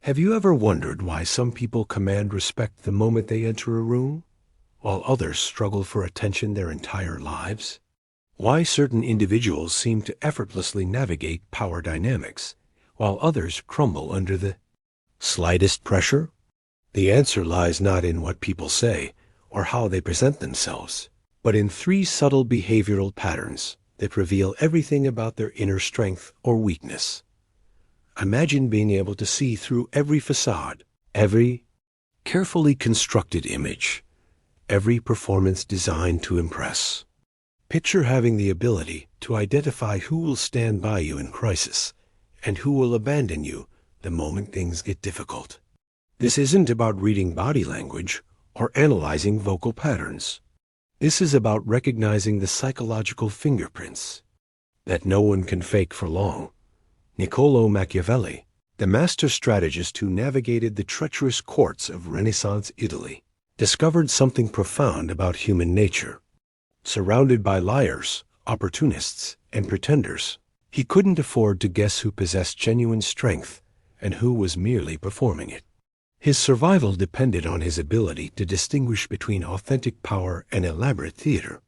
Have you ever wondered why some people command respect the moment they enter a room, while others struggle for attention their entire lives? Why certain individuals seem to effortlessly navigate power dynamics, while others crumble under the slightest pressure? The answer lies not in what people say or how they present themselves, but in three subtle behavioral patterns that reveal everything about their inner strength or weakness. Imagine being able to see through every facade, every carefully constructed image, every performance designed to impress. Picture having the ability to identify who will stand by you in crisis and who will abandon you the moment things get difficult. This isn't about reading body language or analyzing vocal patterns. This is about recognizing the psychological fingerprints that no one can fake for long. Niccolò Machiavelli, the master strategist who navigated the treacherous courts of Renaissance Italy, discovered something profound about human nature. Surrounded by liars, opportunists, and pretenders, he couldn't afford to guess who possessed genuine strength and who was merely performing it. His survival depended on his ability to distinguish between authentic power and elaborate theater.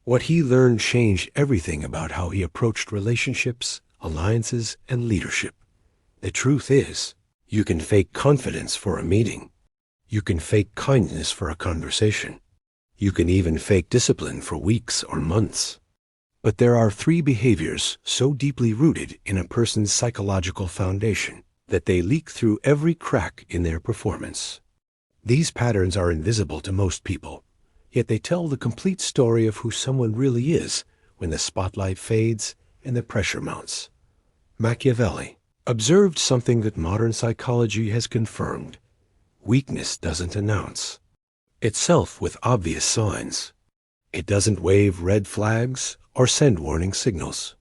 What he learned changed everything about how he approached relationships, alliances, and leadership. The truth is, you can fake confidence for a meeting. You can fake kindness for a conversation. You can even fake discipline for weeks or months. But there are three behaviors so deeply rooted in a person's psychological foundation that they leak through every crack in their performance. These patterns are invisible to most people, yet they tell the complete story of who someone really is when the spotlight fades and the pressure mounts. Machiavelli observed something that modern psychology has confirmed. Weakness doesn't announce itself with obvious signs. It doesn't wave red flags or send warning signals.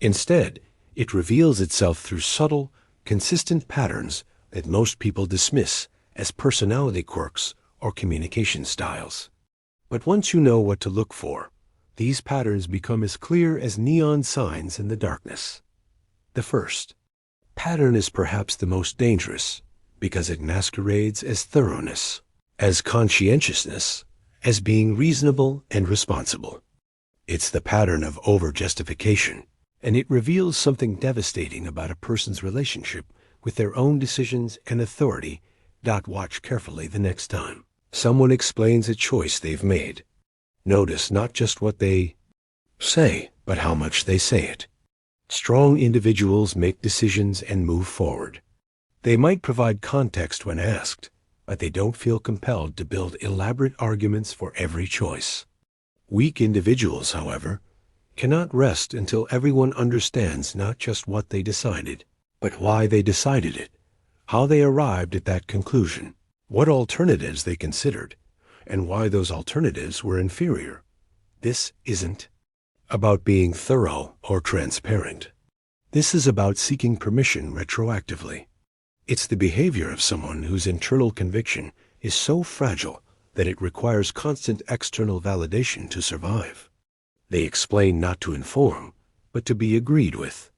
Instead, it reveals itself through subtle, consistent patterns that most people dismiss as personality quirks or communication styles. But once you know what to look for, these patterns become as clear as neon signs in the darkness. The first pattern is perhaps the most dangerous because it masquerades as thoroughness, as conscientiousness, as being reasonable and responsible. It's the pattern of overjustification, and it reveals something devastating about a person's relationship with their own decisions and authority. Watch carefully the next time someone explains a choice they've made. Notice not just what they say, but how much they say it. Strong individuals make decisions and move forward. They might provide context when asked, but they don't feel compelled to build elaborate arguments for every choice. Weak individuals, however, cannot rest until everyone understands not just what they decided, but why they decided it, how they arrived at that conclusion, what alternatives they considered, and why those alternatives were inferior. This isn't about being thorough or transparent. This is about seeking permission retroactively. It's the behavior of someone whose internal conviction is so fragile that it requires constant external validation to survive. They explain not to inform, but to be agreed with.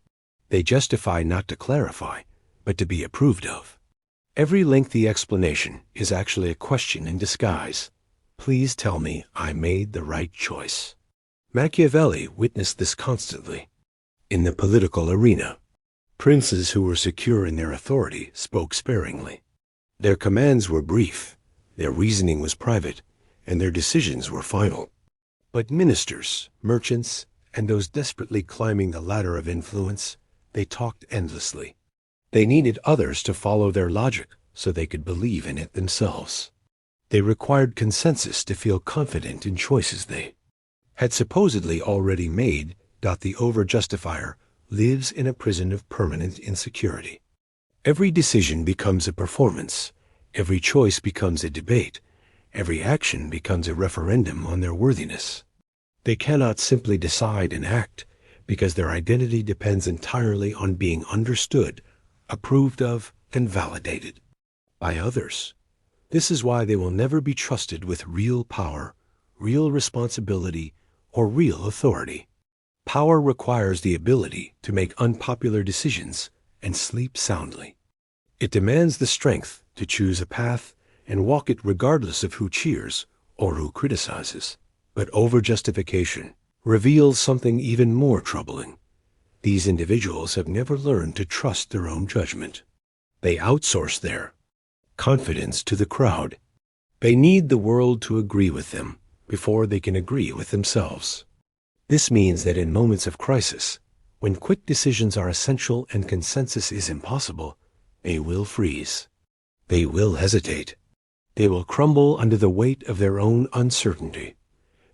They justify not to clarify, but to be approved of. Every lengthy explanation is actually a question in disguise. Please tell me I made the right choice. Machiavelli witnessed this constantly. In the political arena, princes who were secure in their authority spoke sparingly. Their commands were brief, their reasoning was private, and their decisions were final. But ministers, merchants, and those desperately climbing the ladder of influence, they talked endlessly. They needed others to follow their logic so they could believe in it themselves. They required consensus to feel confident in choices they had supposedly already made. The overjustifier lives in a prison of permanent insecurity. Every decision becomes a performance. Every choice becomes a debate. Every action becomes a referendum on their worthiness. They cannot simply decide and act because their identity depends entirely on being understood, approved of, and validated by others. This is why they will never be trusted with real power, real responsibility, or real authority. Power requires the ability to make unpopular decisions and sleep soundly. It demands the strength to choose a path and walk it regardless of who cheers or who criticizes. But overjustification reveals something even more troubling. These individuals have never learned to trust their own judgment. They outsource their confidence to the crowd. They need the world to agree with them before they can agree with themselves. This means that in moments of crisis, when quick decisions are essential and consensus is impossible, they will freeze. They will hesitate. They will crumble under the weight of their own uncertainty.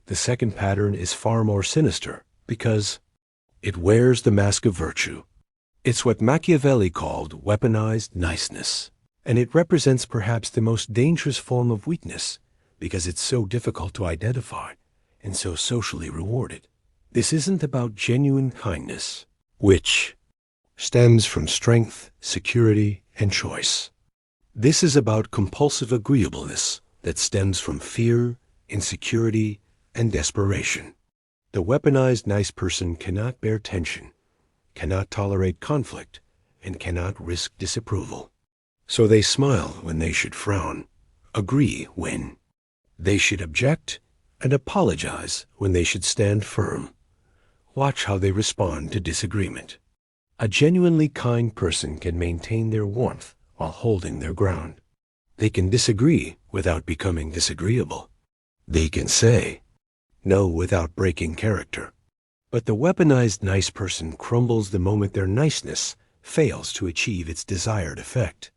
The second pattern is far more sinister because it wears the mask of virtue. It's what Machiavelli called weaponized niceness, and it represents perhaps the most dangerous form of weakness because it's so difficult to identify and so socially rewarded. This isn't about genuine kindness, which stems from strength, security, and choice. This is about compulsive agreeableness that stems from fear, insecurity, and desperation. The weaponized nice person cannot bear tension, cannot tolerate conflict, and cannot risk disapproval. So they smile when they should frown, agree when they should object, and apologize when they should stand firm. Watch how they respond to disagreement. A genuinely kind person can maintain their warmth while holding their ground. They can disagree without becoming disagreeable. They can say no without breaking character. But the weaponized nice person crumbles the moment their niceness fails to achieve its desired effect.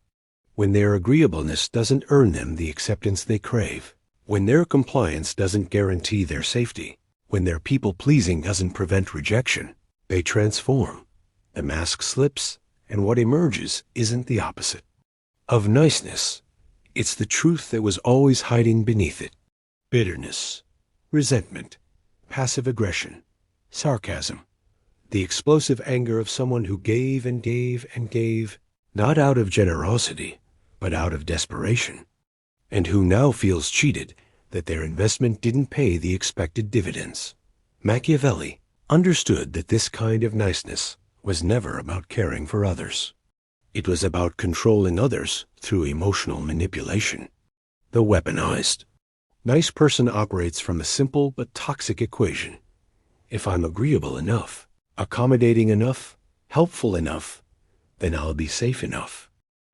When their agreeableness doesn't earn them the acceptance they crave. When their compliance doesn't guarantee their safety. When their people-pleasing doesn't prevent rejection. They transform. The mask slips, and what emerges isn't the opposite of niceness. It's the truth that was always hiding beneath it. Bitterness, resentment, passive aggression, sarcasm, the explosive anger of someone who gave and gave and gave, not out of generosity, but out of desperation, and who now feels cheated that their investment didn't pay the expected dividends. Machiavelli understood that this kind of niceness was never about caring for others. It was about controlling others through emotional manipulation. The weaponized nice person operates from a simple but toxic equation. If I'm agreeable enough, accommodating enough, helpful enough, then I'll be safe enough.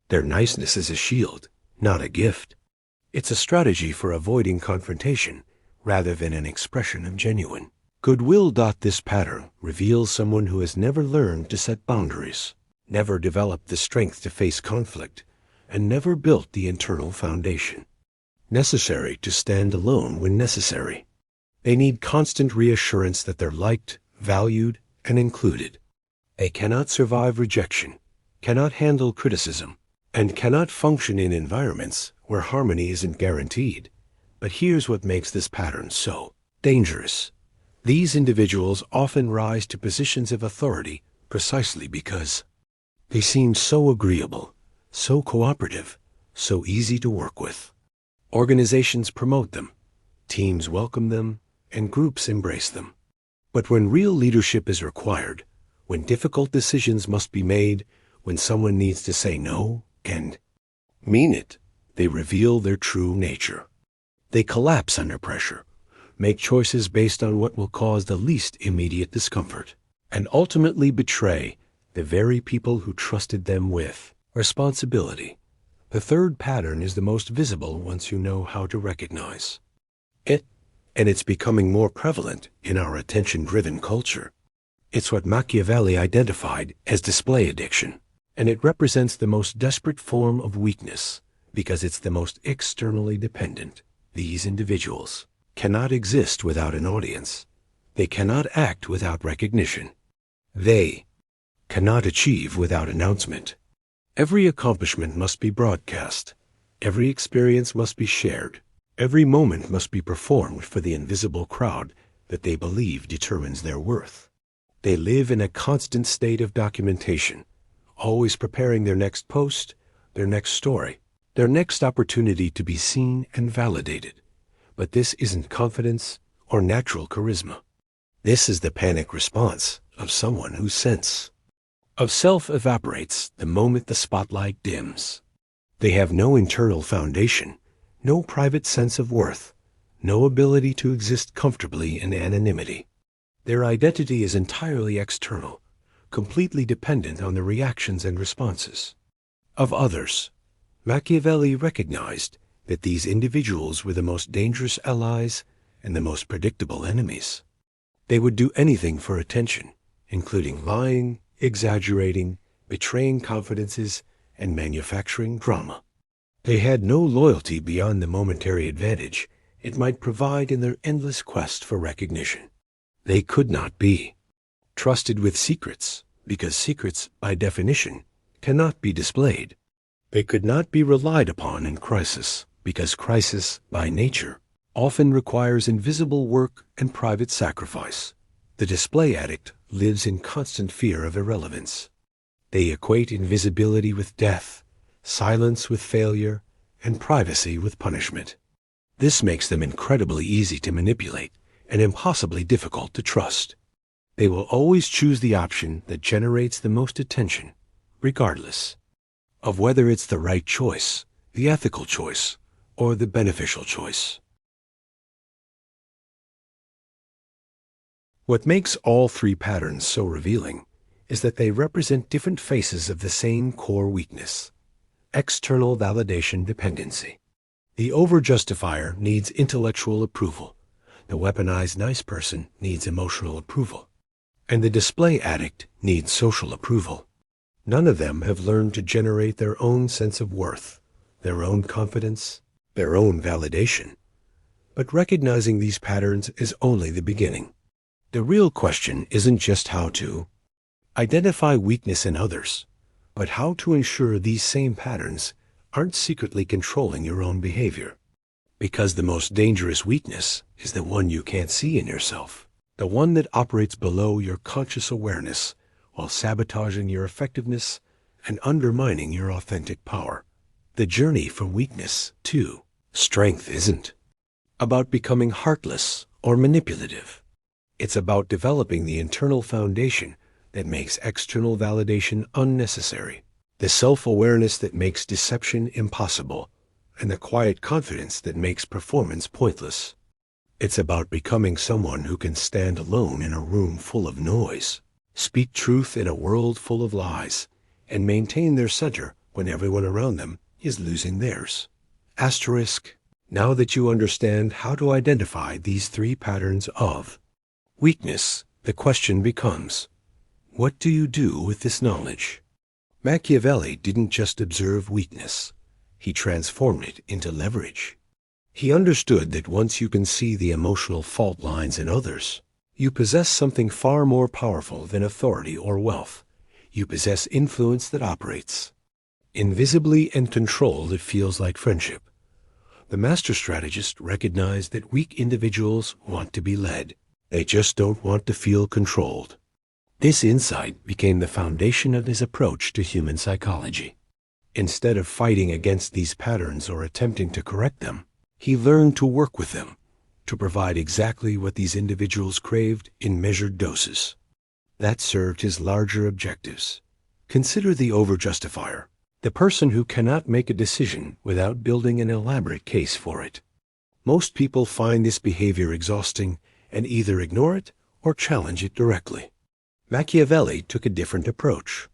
Their niceness is a shield, not a gift. It's a strategy for avoiding confrontation rather than an expression of genuine goodwill. This pattern reveals someone who has never learned to set boundaries, never developed the strength to face conflict, and never built the internal foundation necessary to stand alone when necessary. They need constant reassurance that they're liked, valued, and included. They cannot survive rejection, cannot handle criticism, and cannot function in environments where harmony isn't guaranteed. But here's what makes this pattern so dangerous. These individuals often rise to positions of authority precisely because they seem so agreeable, so cooperative, so easy to work with. Organizations promote them, teams welcome them, and groups embrace them. But when real leadership is required, when difficult decisions must be made, when someone needs to say no and mean it, they reveal their true nature. They collapse under pressure, make choices based on what will cause the least immediate discomfort, and ultimately betray the very people who trusted them with responsibility. The third pattern is the most visible once you know how to recognize it, and it's becoming more prevalent in our attention-driven culture. It's what Machiavelli identified as display addiction, and it represents the most desperate form of weakness because it's the most externally dependent. These individuals cannot exist without an audience. They cannot act without recognition. They cannot achieve without announcement. Every accomplishment must be broadcast. Every experience must be shared. Every moment must be performed for the invisible crowd that they believe determines their worth. They live in a constant state of documentation, always preparing their next post, their next story, their next opportunity to be seen and validated. But this isn't confidence or natural charisma. This is the panic response of someone who senses of self evaporates the moment the spotlight dims. They have no internal foundation, no private sense of worth, no ability to exist comfortably in anonymity. Their identity is entirely external, completely dependent on the reactions and responses of others. Machiavelli recognized that these individuals were the most dangerous allies and the most predictable enemies. They would do anything for attention, including lying, exaggerating, betraying confidences, and manufacturing drama. They had no loyalty beyond the momentary advantage it might provide in their endless quest for recognition. They could not be trusted with secrets, because secrets, by definition, cannot be displayed. They could not be relied upon in crisis, because crisis, by nature, often requires invisible work and private sacrifice. The display addict lives in constant fear of irrelevance. They equate invisibility with death, silence with failure, and privacy with punishment. This makes them incredibly easy to manipulate and impossibly difficult to trust. They will always choose the option that generates the most attention, regardless of whether it's the right choice, the ethical choice, or the beneficial choice. What makes all three patterns so revealing is that they represent different faces of the same core weakness: external validation dependency. The overjustifier needs intellectual approval. The weaponized nice person needs emotional approval. And the display addict needs social approval. None of them have learned to generate their own sense of worth, their own confidence, their own validation. But recognizing these patterns is only the beginning. The real question isn't just how to identify weakness in others, but how to ensure these same patterns aren't secretly controlling your own behavior. Because the most dangerous weakness is the one you can't see in yourself, the one that operates below your conscious awareness while sabotaging your effectiveness and undermining your authentic power. The journey from weakness to strength isn't about becoming heartless or manipulative. It's about developing the internal foundation that makes external validation unnecessary, the self-awareness that makes deception impossible, and the quiet confidence that makes performance pointless. It's about becoming someone who can stand alone in a room full of noise, speak truth in a world full of lies, and maintain their center when everyone around them is losing theirs. Asterisk. Now that you understand how to identify these three patterns of weakness, the question becomes, what do you do with this knowledge? Machiavelli didn't just observe weakness. He transformed it into leverage. He understood that once you can see the emotional fault lines in others, you possess something far more powerful than authority or wealth. You possess influence that operates invisibly and controlled. It feels like friendship. The master strategist recognized that weak individuals want to be led. They just don't want to feel controlled. This insight became the foundation of his approach to human psychology. Instead of fighting against these patterns or attempting to correct them, he learned to work with them, to provide exactly what these individuals craved in measured doses. That served his larger objectives. Consider the overjustifier, the person who cannot make a decision without building an elaborate case for it. Most people find this behavior exhausting and either ignore it or challenge it directly. Machiavelli took a different approach.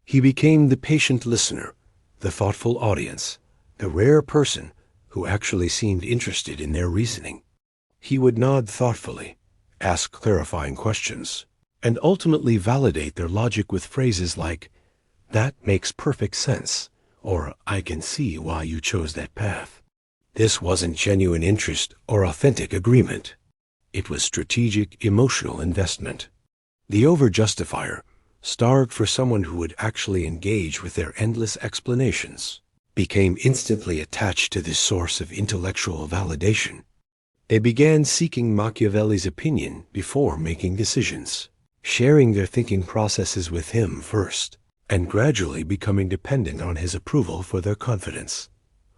He became the patient listener, the thoughtful audience, the rare person who actually seemed interested in their reasoning. He would nod thoughtfully, ask clarifying questions, and ultimately validate their logic with phrases like, "That makes perfect sense," or "I can see why you chose that path." This wasn't genuine interest or authentic agreement. It was strategic, emotional investment. The overjustifier, starved for someone who would actually engage with their endless explanations, became instantly attached to this source of intellectual validation. They began seeking Machiavelli's opinion before making decisions, sharing their thinking processes with him first, and gradually becoming dependent on his approval for their confidence.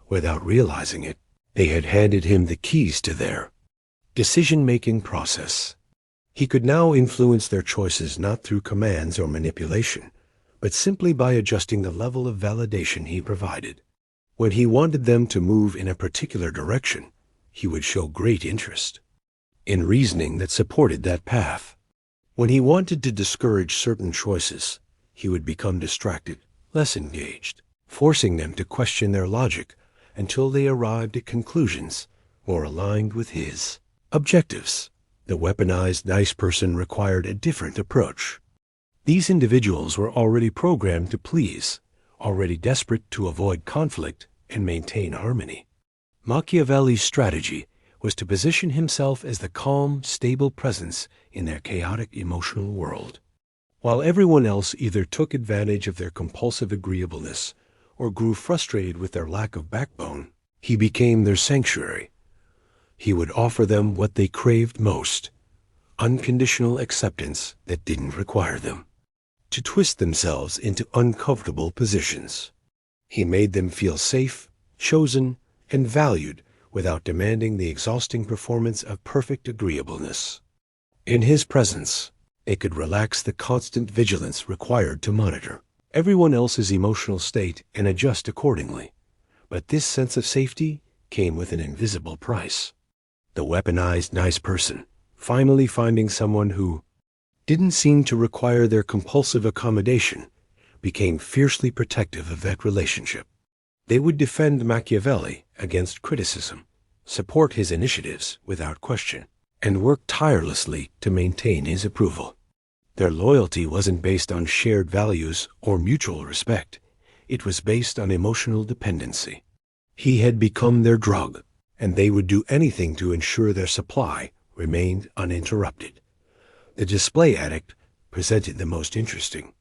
Without realizing it, they had handed him the keys to their decision-making process. He could now influence their choices not through commands or manipulation, but simply by adjusting the level of validation he provided. When he wanted them to move in a particular direction, he would show great interest in reasoning that supported that path. When he wanted to discourage certain choices, he would become distracted, less engaged, forcing them to question their logic until they arrived at conclusions more aligned with his objectives. The weaponized nice person required a different approach. These individuals were already programmed to please, already desperate to avoid conflict and maintain harmony. Machiavelli's strategy was to position himself as the calm, stable presence in their chaotic emotional world. While everyone else either took advantage of their compulsive agreeableness or grew frustrated with their lack of backbone, he became their sanctuary. He would offer them what they craved most, unconditional acceptance that didn't require them to twist themselves into uncomfortable positions. He made them feel safe, chosen, and valued without demanding the exhausting performance of perfect agreeableness. In his presence, they could relax the constant vigilance required to monitor everyone else's emotional state and adjust accordingly. But this sense of safety came with an invisible price. The weaponized nice person, finally finding someone who didn't seem to require their compulsive accommodation, became fiercely protective of that relationship. They would defend Machiavelli against criticism, support his initiatives without question, and work tirelessly to maintain his approval. Their loyalty wasn't based on shared values or mutual respect. It was based on emotional dependency. He had become their drug, and they would do anything to ensure their supply remained uninterrupted. The display addict presented the most interesting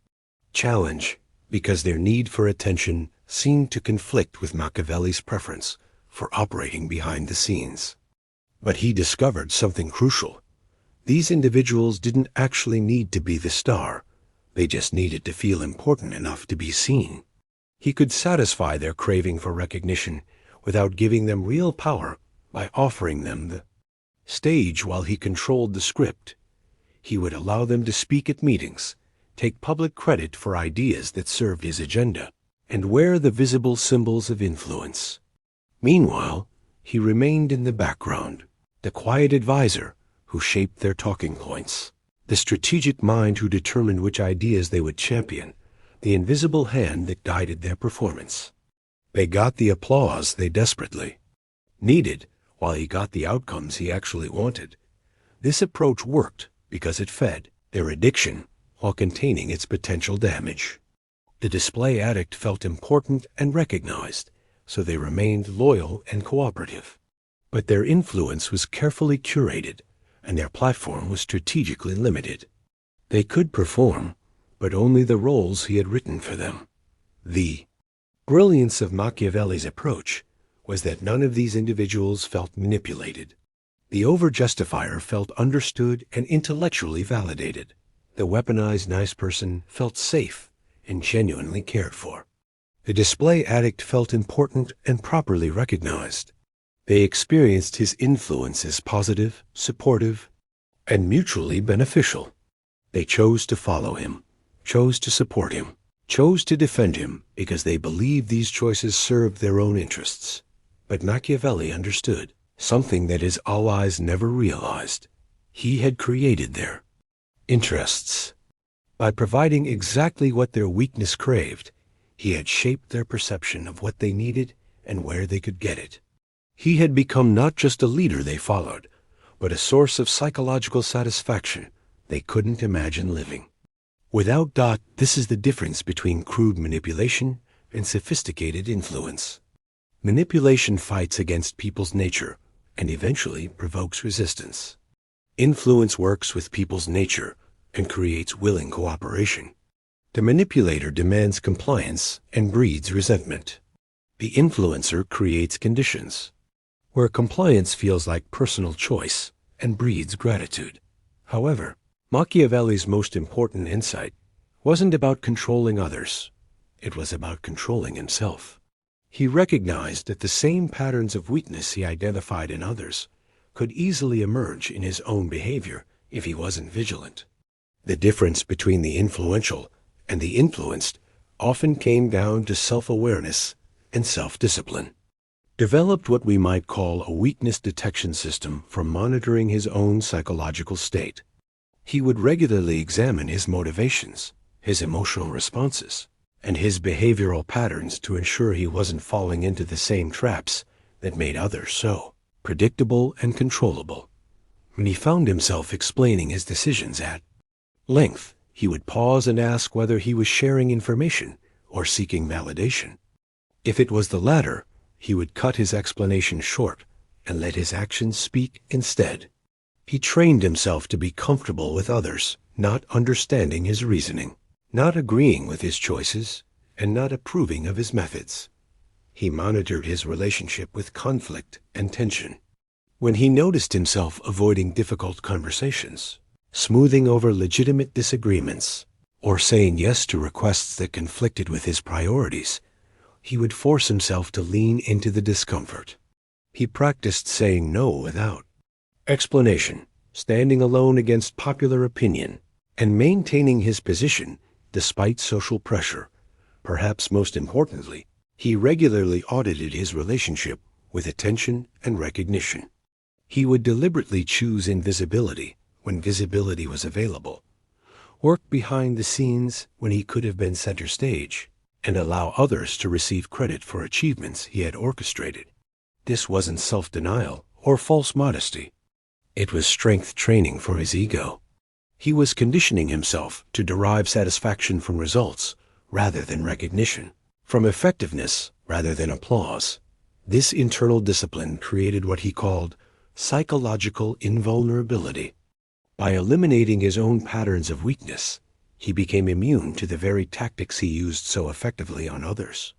challenge because their need for attention seemed to conflict with Machiavelli's preference for operating behind the scenes. But he discovered something crucial. These individuals didn't actually need to be the star. They just needed to feel important enough to be seen. He could satisfy their craving for recognition without giving them real power by offering them the stage while he controlled the script. He would allow them to speak at meetings, take public credit for ideas that served his agenda, and wear the visible symbols of influence. Meanwhile, he remained in the background, the quiet advisor who shaped their talking points, the strategic mind who determined which ideas they would champion, the invisible hand that guided their performance. They got the applause they desperately needed, while he got the outcomes he actually wanted. This approach worked because it fed their addiction while containing its potential damage. The display addict felt important and recognized, so they remained loyal and cooperative. But their influence was carefully curated, and their platform was strategically limited. They could perform, but only the roles he had written for them. The brilliance of Machiavelli's approach was that none of these individuals felt manipulated. The overjustifier felt understood and intellectually validated. The weaponized nice person felt safe and genuinely cared for. The display addict felt important and properly recognized. They experienced his influence as positive, supportive, and mutually beneficial. They chose to follow him, chose to support him, chose to defend him because they believed these choices served their own interests. But Machiavelli understood something that his allies never realized. He had created their interests. By providing exactly what their weakness craved, he had shaped their perception of what they needed and where they could get it. He had become not just a leader they followed, but a source of psychological satisfaction they couldn't imagine living. Without doubt, this is the difference between crude manipulation and sophisticated influence. Manipulation fights against people's nature and eventually provokes resistance. Influence works with people's nature and creates willing cooperation. The manipulator demands compliance and breeds resentment. The influencer creates conditions where compliance feels like personal choice and breeds gratitude. However, Machiavelli's most important insight wasn't about controlling others. It was about controlling himself. He recognized that the same patterns of weakness he identified in others could easily emerge in his own behavior if he wasn't vigilant. The difference between the influential and the influenced often came down to self-awareness and self-discipline. Developed what we might call a weakness detection system for monitoring his own psychological state. He would regularly examine his motivations, his emotional responses, and his behavioral patterns to ensure he wasn't falling into the same traps that made others so predictable and controllable. When he found himself explaining his decisions at length, he would pause and ask whether he was sharing information or seeking validation. If it was the latter, he would cut his explanation short and let his actions speak instead. He trained himself to be comfortable with others not understanding his reasoning, not agreeing with his choices, and not approving of his methods. He monitored his relationship with conflict and tension. When he noticed himself avoiding difficult conversations, smoothing over legitimate disagreements, or saying yes to requests that conflicted with his priorities, he would force himself to lean into the discomfort. He practiced saying no without explanation, standing alone against popular opinion, and maintaining his position despite social pressure. Perhaps most importantly, he regularly audited his relationship with attention and recognition. He would deliberately choose invisibility when visibility was available, work behind the scenes when he could have been center stage, and allow others to receive credit for achievements he had orchestrated. This wasn't self-denial or false modesty. It was strength training for his ego. He was conditioning himself to derive satisfaction from results rather than recognition, from effectiveness rather than applause. This internal discipline created what he called psychological invulnerability. By eliminating his own patterns of weakness, he became immune to the very tactics he used so effectively on others.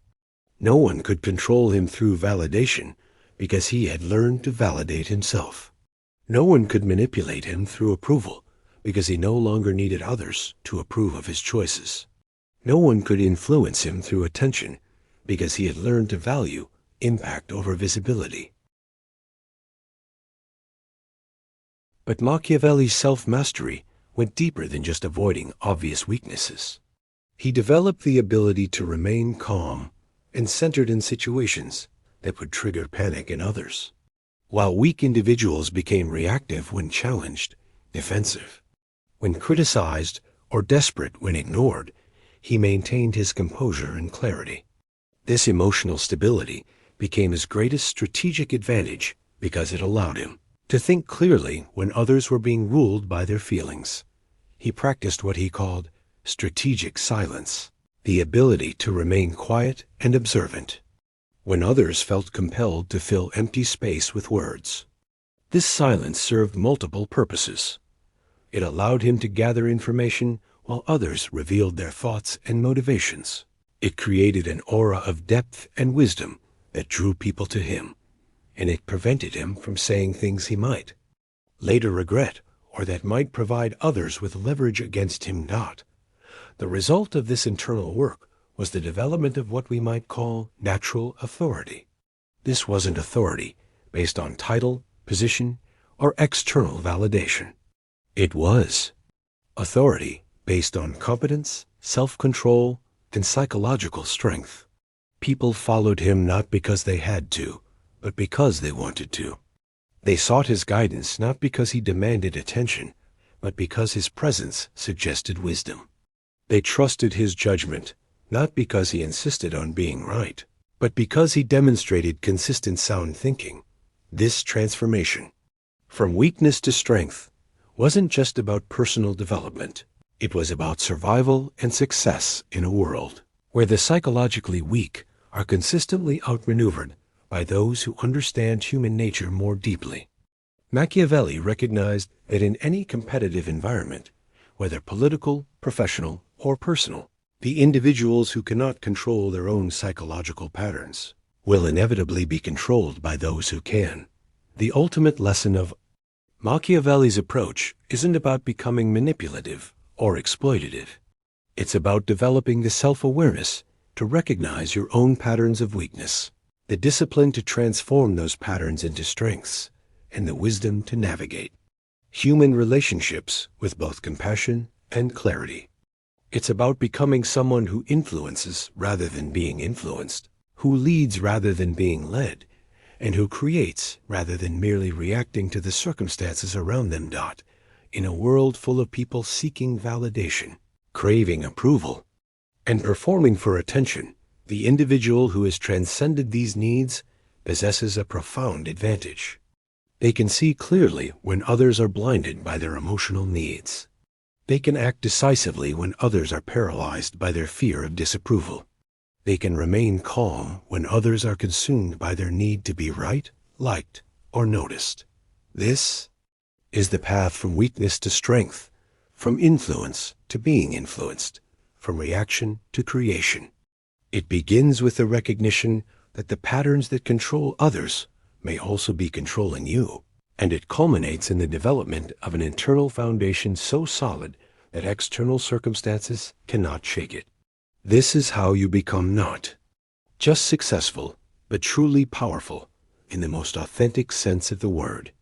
No one could control him through validation because he had learned to validate himself. No one could manipulate him through approval because he no longer needed others to approve of his choices. No one could influence him through attention because he had learned to value impact over visibility. But Machiavelli's self-mastery went deeper than just avoiding obvious weaknesses. He developed the ability to remain calm and centered in situations that would trigger panic in others. While weak individuals became reactive when challenged, defensive, when criticized, or desperate when ignored, he maintained his composure and clarity. This emotional stability became his greatest strategic advantage because it allowed him to think clearly when others were being ruled by their feelings. He practiced what he called strategic silence, the ability to remain quiet and observant when others felt compelled to fill empty space with words. This silence served multiple purposes. It allowed him to gather information while others revealed their thoughts and motivations. It created an aura of depth and wisdom that drew people to him, and it prevented him from saying things he might later regret or that might provide others with leverage against him not. The result of this internal work was the development of what we might call natural authority. This wasn't authority based on title, position, or external validation. It was authority based on competence, self-control, and psychological strength. People followed him not because they had to, but because they wanted to. They sought his guidance not because he demanded attention, but because his presence suggested wisdom. They trusted his judgment not because he insisted on being right, but because he demonstrated consistent sound thinking. This transformation from weakness to strength wasn't just about personal development. It was about survival and success in a world where the psychologically weak are consistently outmaneuvered by those who understand human nature more deeply. Machiavelli recognized that in any competitive environment, whether political, professional, or personal, the individuals who cannot control their own psychological patterns will inevitably be controlled by those who can. The ultimate lesson of Machiavelli's approach isn't about becoming manipulative or exploitative. It's about developing the self-awareness to recognize your own patterns of weakness, the discipline to transform those patterns into strengths, and the wisdom to navigate human relationships with both compassion and clarity. It's about becoming someone who influences rather than being influenced, who leads rather than being led, and who creates rather than merely reacting to the circumstances around them. In a world full of people seeking validation, craving approval, and performing for attention, the individual who has transcended these needs possesses a profound advantage. They can see clearly when others are blinded by their emotional needs. They can act decisively when others are paralyzed by their fear of disapproval. They can remain calm when others are consumed by their need to be right, liked, or noticed. This is the path from weakness to strength, from influence to being influenced, from reaction to creation. It begins with the recognition that the patterns that control others may also be controlling you, and it culminates in the development of an internal foundation so solid that external circumstances cannot shake it. This is how you become not just successful, but truly powerful in the most authentic sense of the word.